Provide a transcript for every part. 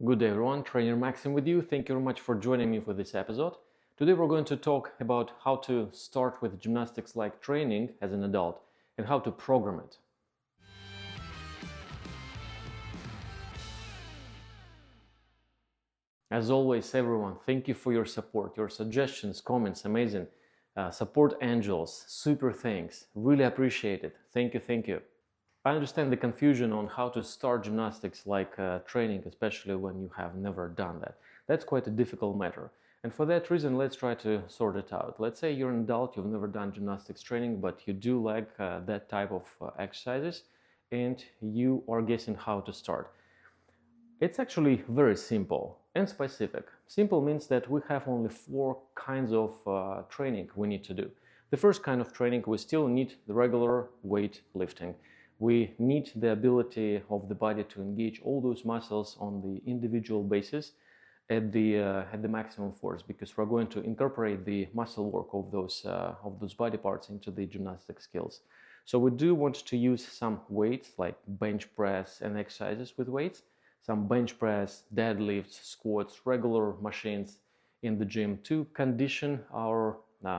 Good day everyone, Trainer Maxim with you. Thank you very much for joining me for this episode. Today we're going to talk about how to start with gymnastics-like training as an adult and how to program it. As always, everyone, thank you for your support, your suggestions, comments, amazing. Support angels, super thanks, really appreciate it. Thank you. I understand the confusion on how to start gymnastics-like training, especially when you have never done that. That's quite a difficult matter. And for that reason, let's try to sort it out. Let's say you're an adult, you've never done gymnastics training, but you do like that type of exercises, and you are guessing how to start. It's actually very simple and specific. Simple means that we have only 4 kinds of training we need to do. The first kind of training, we still need the regular weight lifting. We need the ability of the body to engage all those muscles on the individual basis at the maximum force, because we're going to incorporate the muscle work of those body parts into the gymnastic skills. So we do want to use some weights like bench press and exercises with weights, some bench press, deadlifts, squats, regular machines in the gym to condition our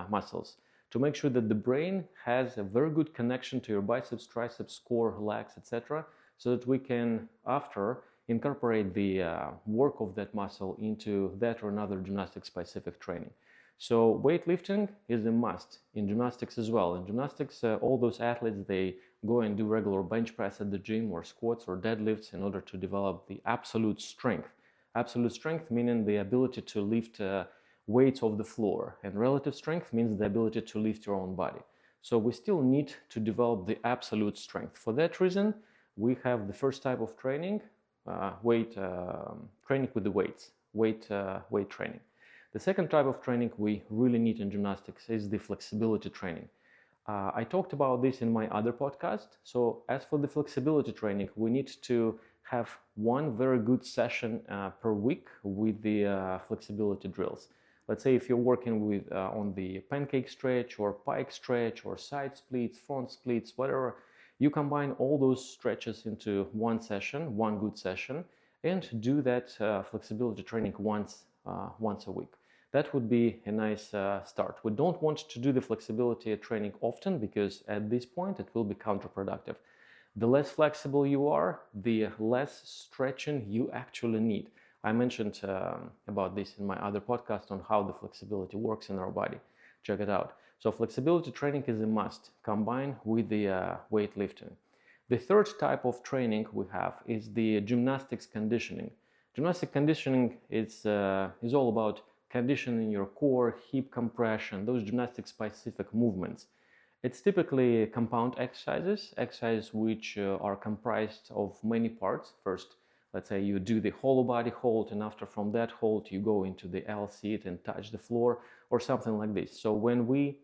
muscles, to make sure that the brain has a very good connection to your biceps, triceps, core, legs, etc., so that we can, after, incorporate the work of that muscle into that or another gymnastic-specific training. So weightlifting is a must in gymnastics as well. In gymnastics, all those athletes, they go and do regular bench press at the gym or squats or deadlifts in order to develop the absolute strength. Absolute strength meaning the ability to lift weights off the floor, and relative strength means the ability to lift your own body. So we still need to develop the absolute strength. For that reason, we have the first type of training, training with the weights, weight training. The second type of training we really need in gymnastics is the flexibility training. I talked about this in my other podcast. So as for the flexibility training, we need to have one very good session per week with the flexibility drills. Let's say if you're working with on the pancake stretch or pike stretch or side splits, front splits, whatever, you combine all those stretches into one session, one good session, and do that flexibility training once a week. That would be a nice start. We don't want to do the flexibility training often, because at this point it will be counterproductive. The less flexible you are, the less stretching you actually need. I mentioned about this in my other podcast on how the flexibility works in our body. Check it out. So flexibility training is a must, combined with the weightlifting. The third type of training we have is the gymnastics conditioning. Gymnastic conditioning is all about conditioning your core, hip compression, those gymnastic-specific movements. It's typically compound exercises which are comprised of many parts. First, let's say you do the hollow body hold, and after from that hold you go into the L sit and touch the floor or something like this. So when we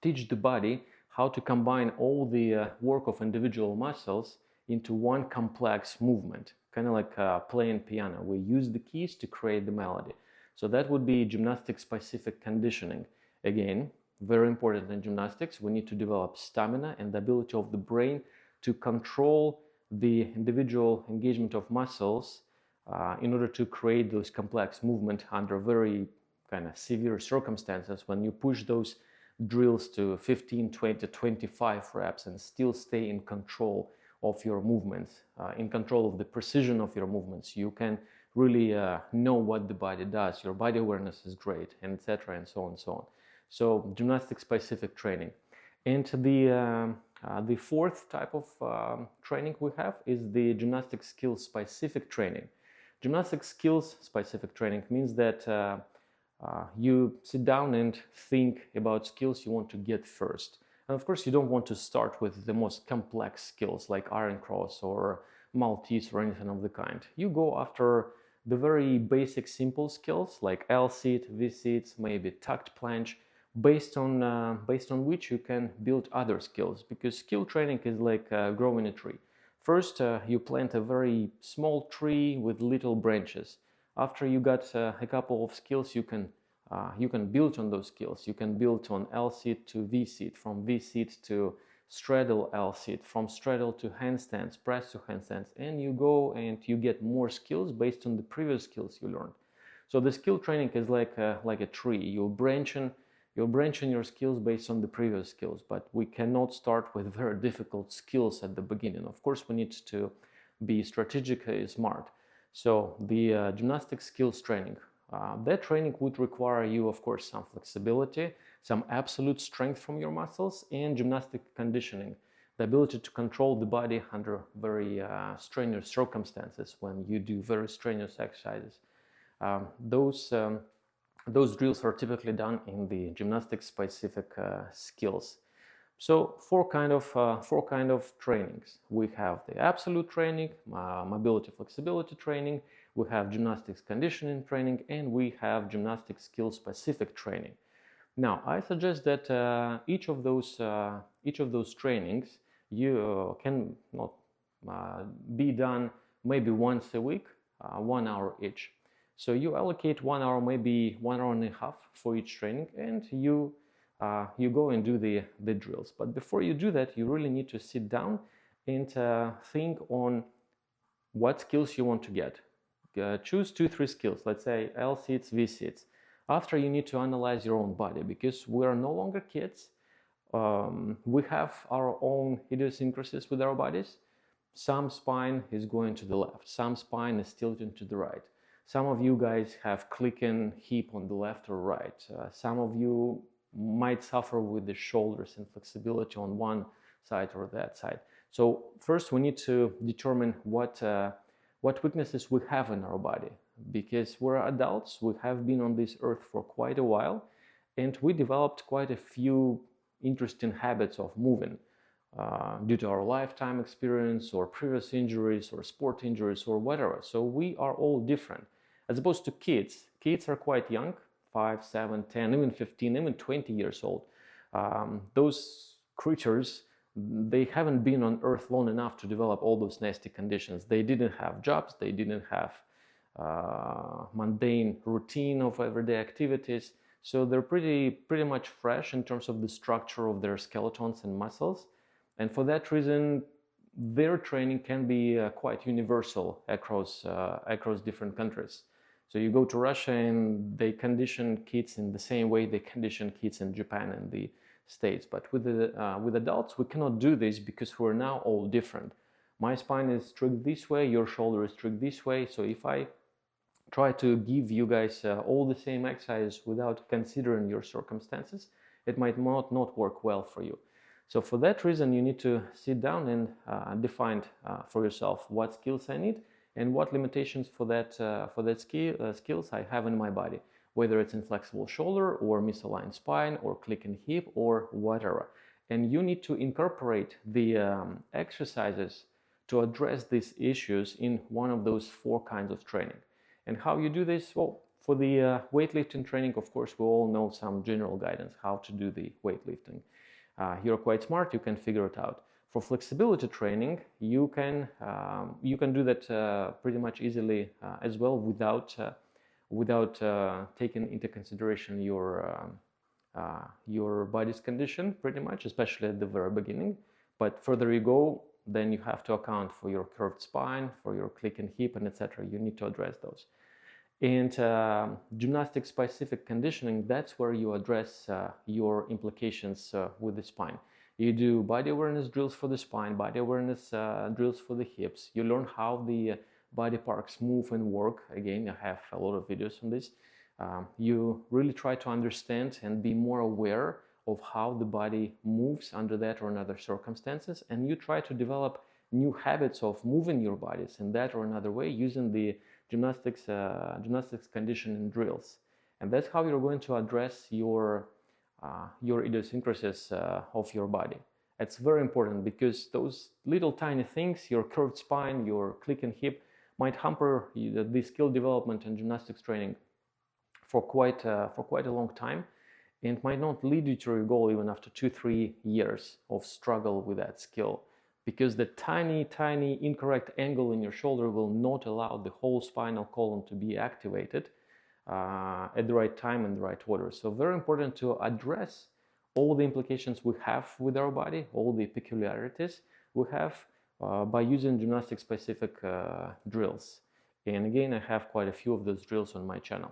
teach the body how to combine all the work of individual muscles into one complex movement, kind of like playing piano, we use the keys to create the melody. So that would be gymnastic-specific conditioning. Again, very important in gymnastics. We need to develop stamina and the ability of the brain to control the individual engagement of muscles in order to create those complex movements under very kind of severe circumstances, when you push those drills to 15, 20, 25 reps and still stay in control of your movements, in control of the precision of your movements. You can really know what the body does. Your body awareness is great, and etc. and so on and so on. So gymnastic-specific training. And the fourth type of training we have is the gymnastic skills-specific training. Gymnastic skills-specific training means that you sit down and think about skills you want to get first. And of course, you don't want to start with the most complex skills like iron cross or Maltese or anything of the kind. You go after the very basic, simple skills like L-sit, V-sits, maybe tucked planche, based on which you can build other skills, because skill training is like growing a tree. First, you plant a very small tree with little branches. After you got a couple of skills, you can build on those skills. You can build on L-sit to V-sit, from V-sit to straddle L-sit, from straddle to handstands, press to handstands, and you go and you get more skills based on the previous skills you learned. So the skill training is like a tree. You'll branch in your skills based on the previous skills, but we cannot start with very difficult skills at the beginning. Of course, we need to be strategically smart. So the gymnastic skills training, that training would require you, of course, some flexibility, some absolute strength from your muscles, and gymnastic conditioning, the ability to control the body under very strenuous circumstances when you do very strenuous exercises. Those drills are typically done in the gymnastics-specific skills. So four kind of trainings. We have the absolute training, mobility flexibility training, we have gymnastics conditioning training, and we have gymnastics skill specific training. Now, I suggest that each of those trainings you can not be done maybe once a week, 1 hour each. So you allocate 1 hour, maybe 1 hour and a half for each training, and you go and do the drills. But before you do that, you really need to sit down and think on what skills you want to get. Choose 2-3 skills, let's say L-sits, V-sits. After, you need to analyze your own body, because we are no longer kids. We have our own idiosyncrasies with our bodies. Some spine is going to the left, some spine is tilting to the right. Some of you guys have clicking hip on the left or right. Some of you might suffer with the shoulders and flexibility on one side or that side. So first we need to determine what weaknesses we have in our body, because we're adults, we have been on this earth for quite a while, and we developed quite a few interesting habits of moving due to our lifetime experience or previous injuries or sport injuries or whatever. So we are all different. As opposed to kids. Kids are quite young, 5, 7, 10, even 15, even 20 years old. Those creatures, they haven't been on earth long enough to develop all those nasty conditions. They didn't have jobs, they didn't have mundane routine of everyday activities. So they're pretty much fresh in terms of the structure of their skeletons and muscles. And for that reason, their training can be quite universal across different countries. So you go to Russia and they condition kids in the same way they condition kids in Japan and the States. But with adults, we cannot do this because we're now all different. My spine is strict this way, your shoulder is strict this way. So if I try to give you guys all the same exercises without considering your circumstances, it might not work well for you. So for that reason, you need to sit down and define for yourself what skills I need and what limitations for that skills I have in my body, whether it's inflexible shoulder or misaligned spine or clicking hip or whatever. And you need to incorporate the exercises to address these issues in one of those 4 kinds of training. And how you do this? Well, for the weightlifting training, of course, we all know some general guidance how to do the weightlifting. You're quite smart, you can figure it out. For flexibility training, you can do that pretty much easily as well without taking into consideration your body's condition, pretty much, especially at the very beginning. But further you go, then you have to account for your curved spine, for your clicking hip, and etc. You need to address those. And gymnastics-specific conditioning, that's where you address your implications with the spine. You do body awareness drills for the spine, body awareness drills for the hips. You learn how the body parts move and work. Again, I have a lot of videos on this. You really try to understand and be more aware of how the body moves under that or another circumstances, and you try to develop new habits of moving your bodies in that or another way using the gymnastics conditioning drills. And that's how you're going to address your idiosyncrasies of your body. It's very important because those little tiny things, your curved spine, your clicking hip, might hamper the skill development and gymnastics training for quite a long time, and might not lead you to your goal even after 2-3 years of struggle with that skill, because the tiny incorrect angle in your shoulder will not allow the whole spinal column to be activated at the right time and the right order. So very important to address all the implications we have with our body, all the peculiarities we have by using gymnastic-specific drills. And again, I have quite a few of those drills on my channel.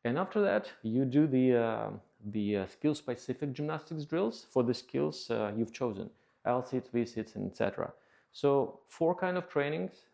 And after that, you do the skill-specific gymnastics drills for the skills you've chosen: L-sits, V-sits, and etc. So four kinds of trainings.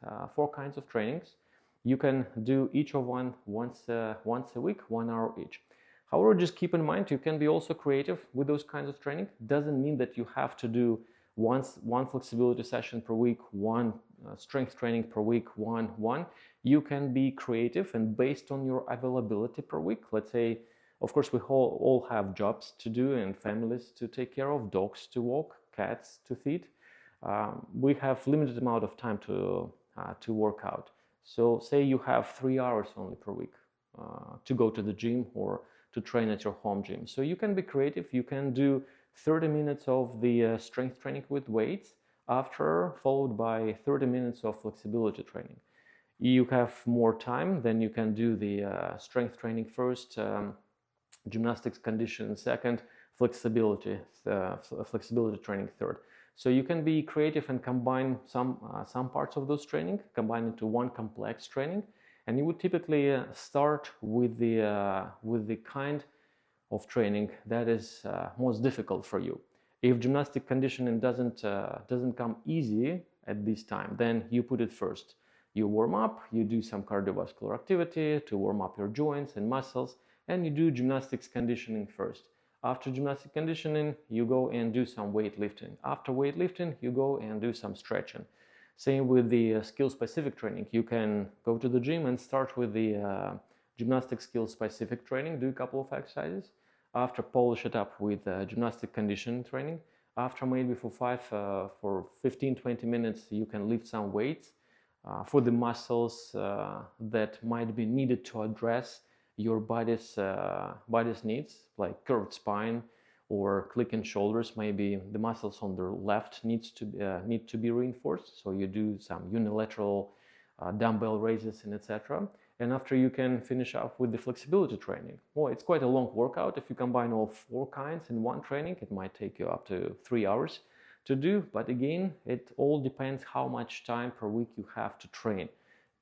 You can do each of one once a week, 1 hour each. However, just keep in mind, you can be also creative with those kinds of training. Doesn't mean that you have to do one flexibility session per week, one strength training per week, one. You can be creative, and based on your availability per week, let's say, of course, we all have jobs to do and families to take care of, dogs to walk, cats to feed. We have limited amount of time to work out. So say you have 3 hours only per week to go to the gym or to train at your home gym. So you can be creative. You can do 30 minutes of the strength training with weights, followed by 30 minutes of flexibility training. You have more time, then you can do the strength training first, gymnastics condition second, flexibility training third. So you can be creative and combine some parts of those training, combine into one complex training, and you would typically start with the kind of training that is most difficult for you. If gymnastic conditioning doesn't come easy at this time, then you put it first. You warm up, you do some cardiovascular activity to warm up your joints and muscles, and you do gymnastics conditioning first. After gymnastic conditioning, you go and do some weightlifting. After weightlifting, you go and do some stretching. Same with the skill-specific training. You can go to the gym and start with the gymnastic skill-specific training, do a couple of exercises. After, polish it up with gymnastic conditioning training. After, maybe for 15-20 minutes, you can lift some weights for the muscles that might be needed to address your body's needs, like curved spine or clicking shoulders. Maybe the muscles on the left need to be reinforced, so you do some unilateral dumbbell raises and etc. And after, you can finish up with the flexibility training. Well, it's quite a long workout. If you combine all four kinds in one training, it might take you up to 3 hours to do. But again, it all depends how much time per week you have to train,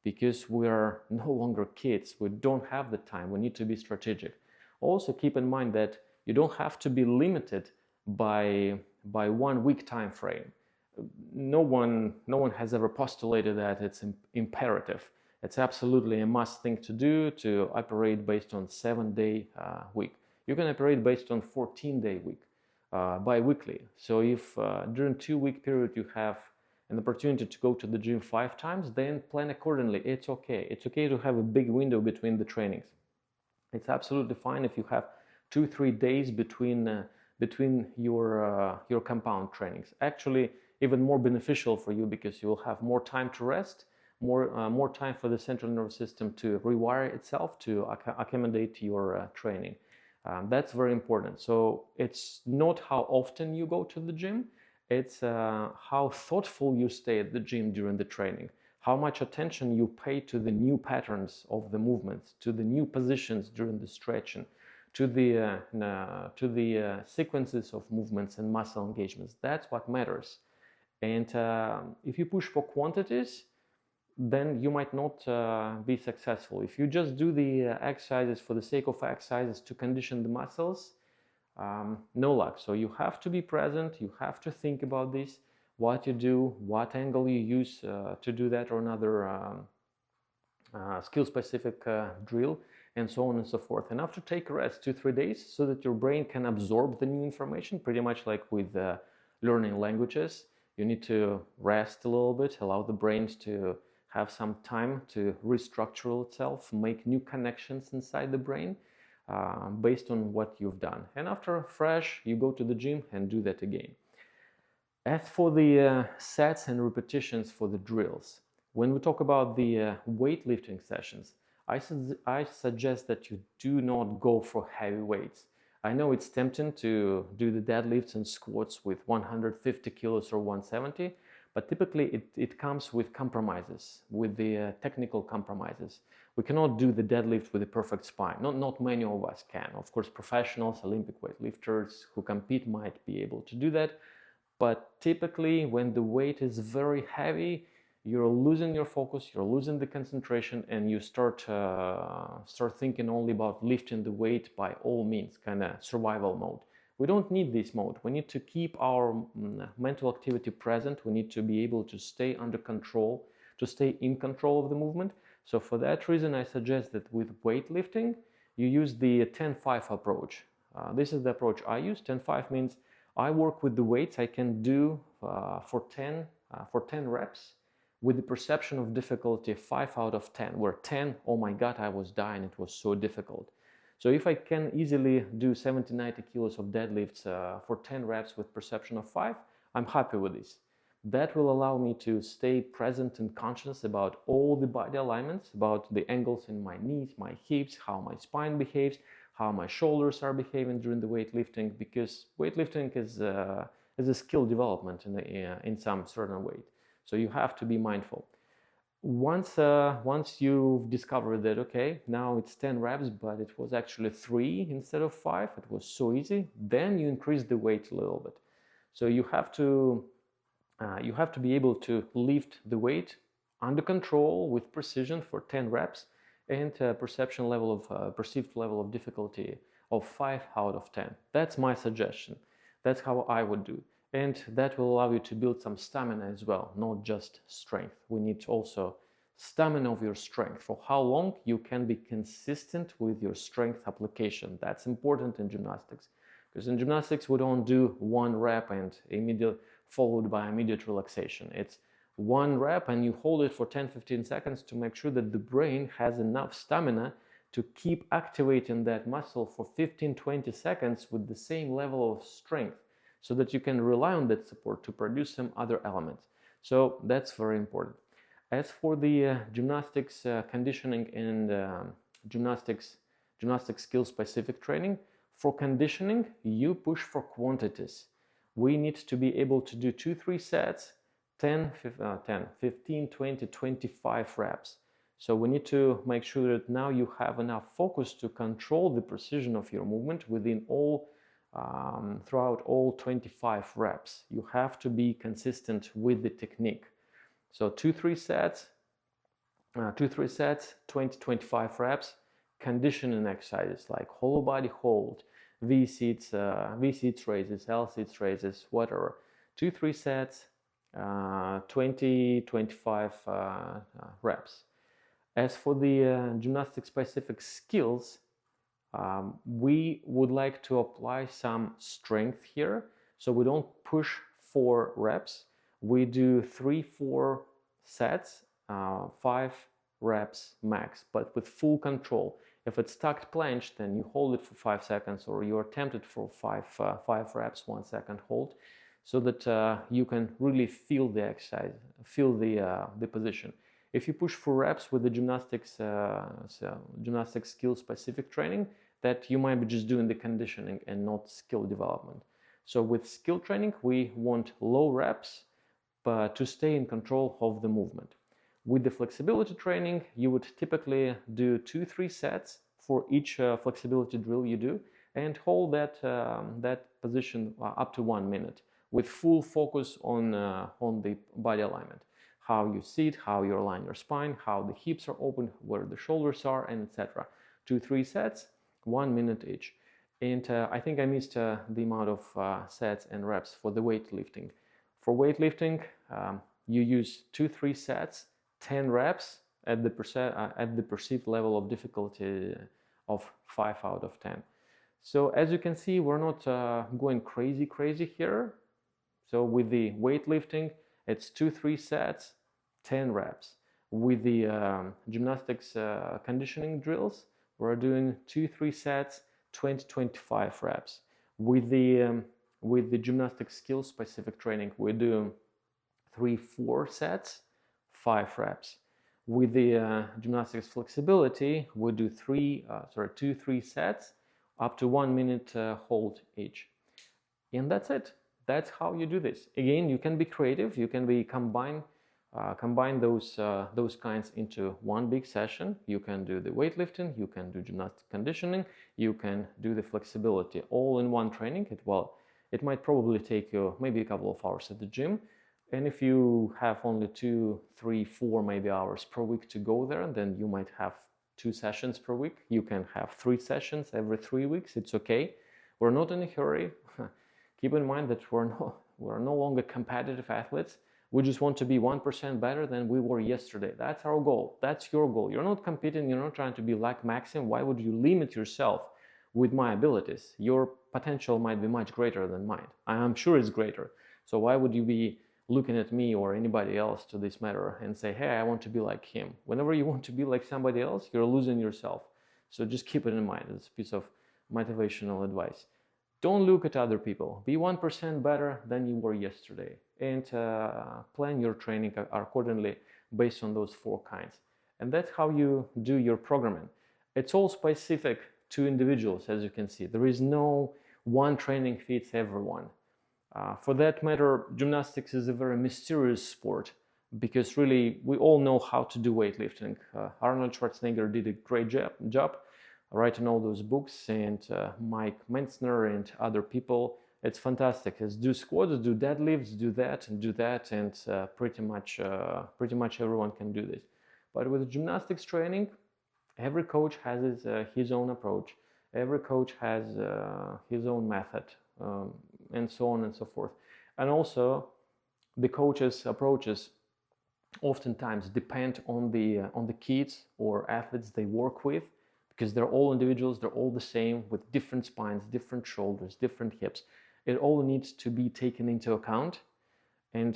because we are no longer kids. We don't have the time. We need to be strategic. Also, keep in mind that you don't have to be limited by 1 week time frame. No one has ever postulated that it's imperative. It's absolutely a must thing to do to operate based on 7-day week. You can operate based on 14-day week, bi-weekly. So if during 2-week period you have an opportunity to go to the gym 5 times, then plan accordingly. It's okay. It's okay to have a big window between the trainings. It's absolutely fine if you have 2-3 days between your compound trainings. Actually, even more beneficial for you, because you will have more time to rest, more time for the central nervous system to rewire itself to accommodate your training. That's very important. So it's not how often you go to the gym, it's how thoughtful you stay at the gym during the training, how much attention you pay to the new patterns of the movements, to the new positions during the stretching, to the sequences of movements and muscle engagements. That's what matters. And if you push for quantities, then you might not be successful. If you just do the exercises for the sake of exercises to condition the muscles, no luck. So you have to be present, you have to think about this, what you do, what angle you use to do that or another skill-specific drill, and so on and so forth. And after, take a rest 2-3 days so that your brain can absorb the new information, pretty much like with learning languages. You need to rest a little bit, allow the brain to have some time to restructure itself, make new connections inside the brain based on what you've done. And after, fresh, you go to the gym and do that again. As for the sets and repetitions for the drills, when we talk about the weightlifting sessions, I suggest that you do not go for heavy weights. I know it's tempting to do the deadlifts and squats with 150 kilos or 170, but typically it comes with compromises, with the technical compromises. We cannot do the deadlift with a perfect spine. Not many of us can. Of course, professionals, Olympic weightlifters who compete might be able to do that. But typically, when the weight is very heavy, you're losing your focus, you're losing the concentration, and you start thinking only about lifting the weight by all means, kind of survival mode. We don't need this mode. We need to keep our mental activity present. We need to be able to stay under control, to stay in control of the movement. So for that reason, I suggest that with weightlifting, you use the 10-5 approach. This is the approach I use. 10-5 means I work with the weights I can do for 10 reps with the perception of difficulty 5 out of 10, where 10, oh my God, I was dying, it was so difficult. So if I can easily do 70-90 kilos of deadlifts for 10 reps with perception of 5, I'm happy with this. That will allow me to stay present and conscious about all the body alignments, about the angles in my knees, my hips, how my spine behaves, how my shoulders are behaving during the weightlifting, because weightlifting is a skill development in some certain weight. So you have to be mindful. Once you've discovered that, okay, now it's 10 reps, but it was actually 3 instead of 5, it was so easy, then you increase the weight a little bit. So you have to be able to lift the weight under control with precision for 10 reps and perceived level of difficulty of 5 out of 10. That's my suggestion. That's how I would do. And that will allow you to build some stamina as well, not just strength. We need also stamina of your strength, for how long you can be consistent with your strength application. That's important in gymnastics, because in gymnastics we don't do 1 rep and immediately followed by immediate relaxation. It's 1 rep and you hold it for 10-15 seconds to make sure that the brain has enough stamina to keep activating that muscle for 15-20 seconds with the same level of strength, so that you can rely on that support to produce some other elements. So that's very important. As for the gymnastics conditioning and gymnastics skill specific training, for conditioning, you push for quantities. We need to be able to do 2-3 sets, 10, 15, 20, 25 reps. So we need to make sure that now you have enough focus to control the precision of your movement within throughout all 25 reps. You have to be consistent with the technique. So 2-3 sets, 20-25 reps, conditioning exercises like hollow body hold, V-seats raises, L-seats raises, whatever. 2-3 sets, 20-25 reps. As for the gymnastic-specific skills, we would like to apply some strength here. So we don't push 4 reps. We do 3-4 sets, 5 reps max, but with full control. If it's tucked planche, then you hold it for 5 seconds, or you are tempted for 5 reps, 1 second hold, so that you can really feel the exercise, feel the position. If you push 4 reps with the gymnastics skill specific training, that you might be just doing the conditioning and not skill development. So with skill training, we want low reps, but to stay in control of the movement. With the flexibility training, you would typically do 2-3 sets for each flexibility drill you do, and hold that position up to 1 minute with full focus on the body alignment. How you sit, how you align your spine, how the hips are open, where the shoulders are, and etc. 2-3 sets, 1 minute each. And I think I missed the amount of sets and reps for the weightlifting. For weightlifting, you use 2-3 sets, 10 reps at the perceived level of difficulty of 5 out of 10. So as you can see, we're not going crazy here. So with the weightlifting, it's 2-3 sets, 10 reps. With the gymnastics conditioning drills, we're doing 2-3 sets, 20-25 reps. With the gymnastics skill specific training, we do 3-4 sets, 5 reps. With the gymnastics flexibility, we do 2-3 sets, up to 1 minute hold each. And that's it. That's how you do this. Again, you can be creative. You can combine Combine those kinds into one big session. You can do the weightlifting, you can do gymnastic conditioning, you can do the flexibility all in one training. It might probably take you maybe a couple of hours at the gym. And if you have only 2, 3, 4 maybe hours per week to go there, then you might have 2 sessions per week. You can have 3 sessions every 3 weeks. It's okay. We're not in a hurry. Keep in mind that we're no longer competitive athletes. We just want to be 1% better than we were yesterday. That's our goal. That's your goal. You're not competing. You're not trying to be like Maxim. Why would you limit yourself with my abilities? Your potential might be much greater than mine. I'm sure it's greater. So why would you be looking at me or anybody else to this matter and say, hey, I want to be like him? Whenever you want to be like somebody else, you're losing yourself. So just keep it in mind. It's a piece of motivational advice. Don't look at other people. Be 1% better than you were yesterday, and plan your training accordingly based on those 4 kinds. And that's how you do your programming. It's all specific to individuals, as you can see. There is no one training fits everyone. For that matter, gymnastics is a very mysterious sport, because really we all know how to do weightlifting. Arnold Schwarzenegger did a great job writing all those books, and Mike Mentzner and other people. It's fantastic. It's do squats, do deadlifts, do that, and pretty much everyone can do this. But with gymnastics training, every coach has his own approach. Every coach has his own method, and so on and so forth. And also, the coach's approaches oftentimes depend on the kids or athletes they work with, because they're all individuals, they're all the same, with different spines, different shoulders, different hips. It all needs to be taken into account. And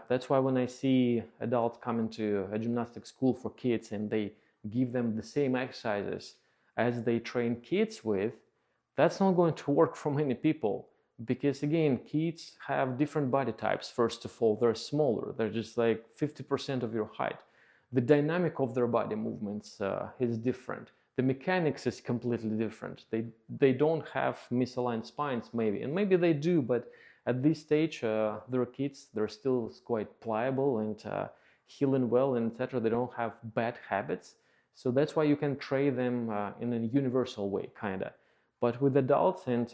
that's why when I see adults come into a gymnastics school for kids and they give them the same exercises as they train kids with, that's not going to work for many people. Because again, kids have different body types. First of all, they're smaller. They're just like 50% of your height. The dynamic of their body movements is different. The mechanics is completely different. They don't have misaligned spines, maybe, and maybe they do, but at this stage, they're kids. They're still quite pliable and healing well, and etc. They don't have bad habits, so that's why you can train them in a universal way, kinda. But with adults and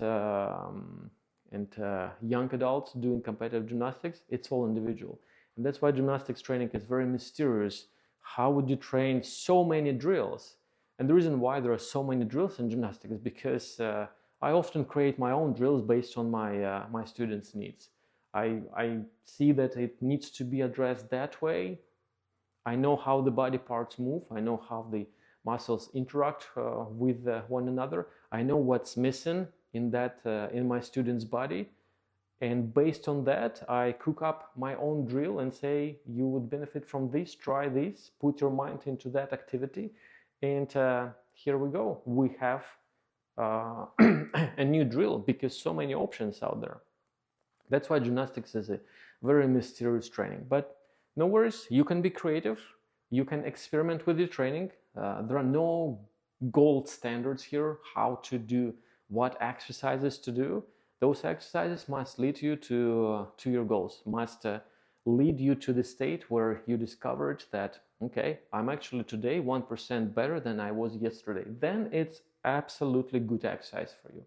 young adults doing competitive gymnastics, it's all individual, and that's why gymnastics training is very mysterious. How would you train so many drills? And the reason why there are so many drills in gymnastics is because I often create my own drills based on my students' needs. I see that it needs to be addressed that way. I know how the body parts move. I know how the muscles interact with one another. I know what's missing in my student's body. And based on that, I cook up my own drill and say, you would benefit from this, try this, put your mind into that activity. And here we go. We have a new drill, because so many options out there. That's why gymnastics is a very mysterious training. But no worries, you can be creative. You can experiment with your training. There are no gold standards here, how to do what exercises to do. Those exercises must lead you to your goals, must lead you to the state where you discovered that, okay, I'm actually today 1% better than I was yesterday. Then it's absolutely good exercise for you.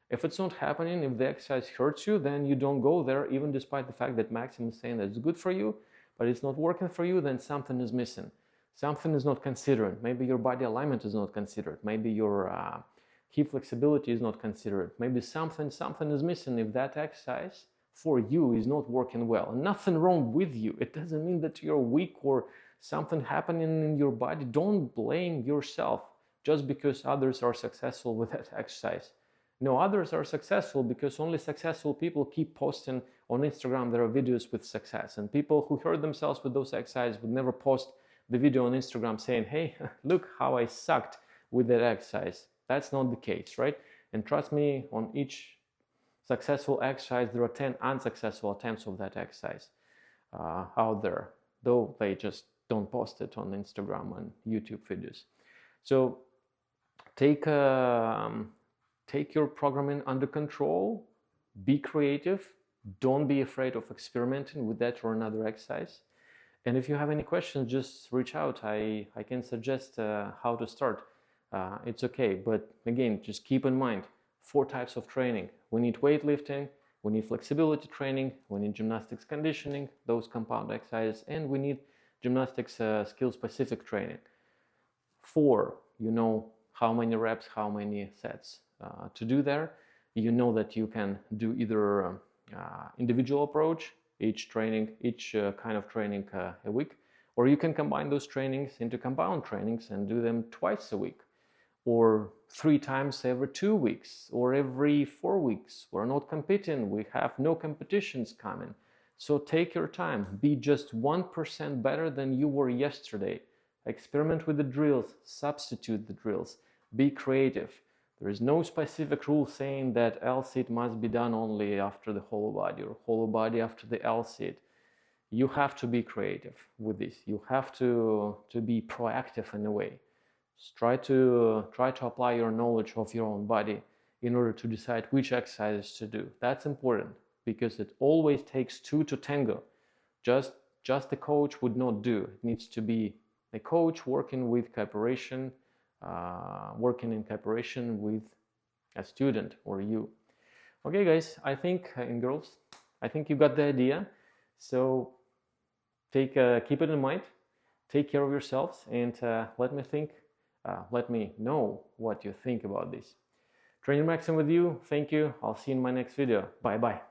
If it's not happening, if the exercise hurts you, then you don't go there, even despite the fact that Maxim is saying that it's good for you, but it's not working for you, then something is missing. Something is not considered. Maybe your body alignment is not considered. Maybe your hip flexibility is not considered. Maybe something is missing if that exercise for you is not working well. Nothing wrong with you. It doesn't mean that you're weak or something happening in your body. Don't blame yourself just because others are successful with that exercise. No, others are successful because only successful people keep posting on Instagram their videos with success. And people who hurt themselves with those exercises would never post the video on Instagram saying, hey, look how I sucked with that exercise. That's not the case, right? And trust me, on each successful exercise, there are 10 unsuccessful attempts of that exercise out there, though they just don't post it on Instagram and YouTube videos. So take your programming under control, be creative, don't be afraid of experimenting with that or another exercise, And if you have any questions, just reach out. I can suggest how to start. It's okay, but again, just keep in mind 4 types of training. We need weightlifting, we need flexibility training, we need gymnastics conditioning, those compound exercises, and we need gymnastics skill specific training. 4, you know how many reps, how many sets to do there. You know that you can do either individual approach, each kind of training a week, or you can combine those trainings into compound trainings and do them twice a week, or 3 times every 2 weeks, or every 4 weeks. We're not competing, we have no competitions coming. So take your time, be just 1% better than you were yesterday. Experiment with the drills, substitute the drills, be creative. There is no specific rule saying that L-sit must be done only after the hollow body or hollow body after the L-sit. You have to be creative with this. You have to be proactive in a way. Just try to apply your knowledge of your own body in order to decide which exercises to do. That's important because it always takes 2 to tango. Just the coach would not do. It needs to be a coach working with cooperation, working in cooperation with a student or you. Okay, guys, I think, and girls, I think you got the idea. So keep it in mind, take care of yourselves, and let me know what you think about this. Trainer Maxim with you. Thank you. I'll see you in my next video. Bye bye.